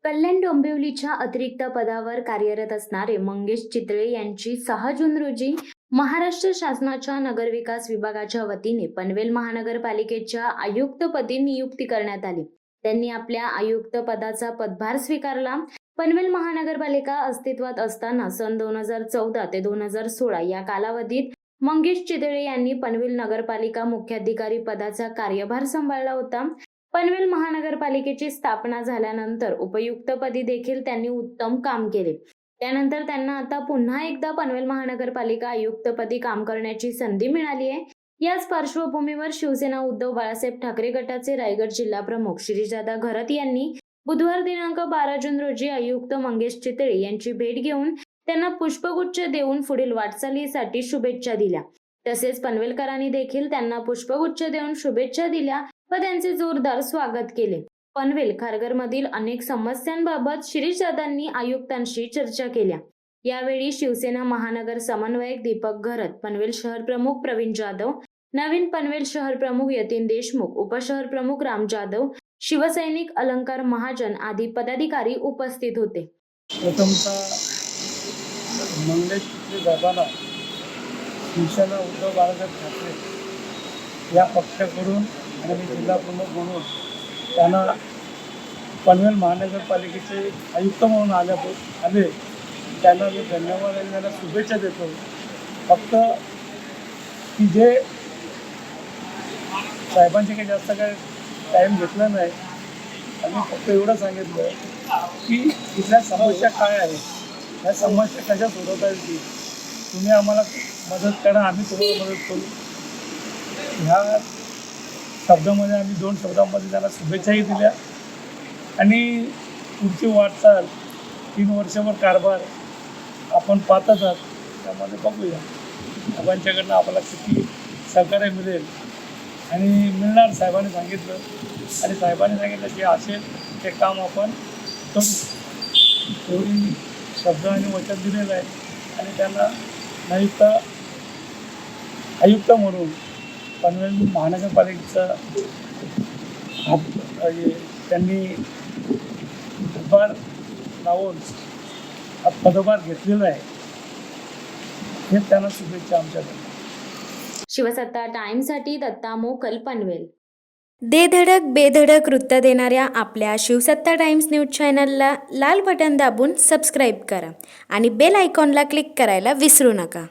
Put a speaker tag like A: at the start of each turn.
A: कल्याण डोंबिवलीच्या अतिरिक्त पदावर कार्यरत असणारे मंगेश चितळे यांची 6 जून रोजी महाराष्ट्र शासनाच्या नगरविकास विभागाच्या वतीने पनवेल महानगरपालिकेच्या आयुक्तपदी नियुक्ती करण्यात आली। त्यांनी आपल्या आयुक्त पदाचा पदभार स्वीकारला। पनवेल महानगरपालिका अस्तित्वात असताना सन 2014 ते 2016 या कालावधीत मंगेश चितळे यांनी पनवेल नगरपालिका मुख्याधिकारी पदाचा कार्यभार सांभाळला होता। पनवेल महानगरपालिकेची स्थापना झाल्यानंतर उपयुक्तपदी देखील त्यांनी उत्तम काम केले। त्यानंतर त्यांना आता पुन्हा एकदा पनवेल महानगरपालिका आयुक्तपदी काम करण्याची संधी मिळाली आहे। याच पार्श्वभूमीवर शिवसेना उद्धव बाळासाहेब ठाकरे गटाचे रायगड जिल्हा प्रमुख शिरीषदादा घरत यांनी बुधवार दिनांक 12 जून रोजी आयुक्त मंगेश चितळे यांची भेट घेऊन त्यांना पुष्पगुच्छ देऊन पुढील वाटचालीसाठी शुभेच्छा दिल्या। तसेच पनवेलकरांनी देखील त्यांना पुष्पगुच्छ देऊन शुभेच्छा दिल्या व त्यांचे जोरदार स्वागत केले। पनवेल खारघरमधील अनेक समस्यांबाबत शिरीषदादांनी आयुक्तांशी चर्चा केल्या। यावेळी शिवसेना महानगर समन्वयक दीपक घरत, पनवेल शहर प्रमुख प्रवीण जाधव, नवीन पनवेल शहर प्रमुख यतीन देशमुख, उपशहर प्रमुख राम जाधव, शिवसैनिक अलंकार महाजन आदी पदाधिकारी उपस्थित होते।
B: प्रथमतः मंगेश चितळे साहेबांना शिवसेना उद्धव बाळासाहेब ठाकरे या पक्षाकडून आणि मी जिल्हा प्रमुख म्हणून त्यांना पनवेल महानगरपालिकेचे आयुक्त म्हणून आले त्यांना मी धन्यवाद आणि त्यांना शुभेच्छा देतो। फक्त की जे साहेबांचे काही जास्त काय टाईम घेतला नाही आणि फक्त एवढं सांगितलं की इथल्या समस्या काय आहेत, ह्या समस्या कशा सोडवता येतील, तुम्ही आम्हाला मदत करा, आम्ही तुम्हाला मदत करू। ह्या शब्दामध्ये आम्ही 2 शब्दांमध्ये त्यांना शुभेच्छाही दिल्या आणि पुढची वाटचाल 3 वर्षभर कारभार आपण पाहतच आहात, त्यामध्ये बघूया साहेबांच्याकडनं आपल्याला किती सहकार्य मिळेल आणि मिळणार। साहेबांनी सांगितलं आणि साहेबांनी सांगितलं जे असेल ते काम आपण करू, एवढी शब्द आणि वचन दिलेलं आहे। आणि त्यांना आयुक्त म्हणून पनवेल महानगरपालिकेचा त्यांनी पदभार लावून पदभार घेतलेला आहे, हे त्यांना शुभेच्छा आमच्याकडे।
A: शिवसत्ता टाइम्ससाठी दत्ता मोकल, पनवेल। दे धडक बेधडक वृत्त देणाऱ्या आपल्या शिवसत्ता टाइम्स न्यूज चॅनलला लाल बटन दाबून सबस्क्राईब करा आणि बेल आयकॉनला क्लिक करायला विसरू नका।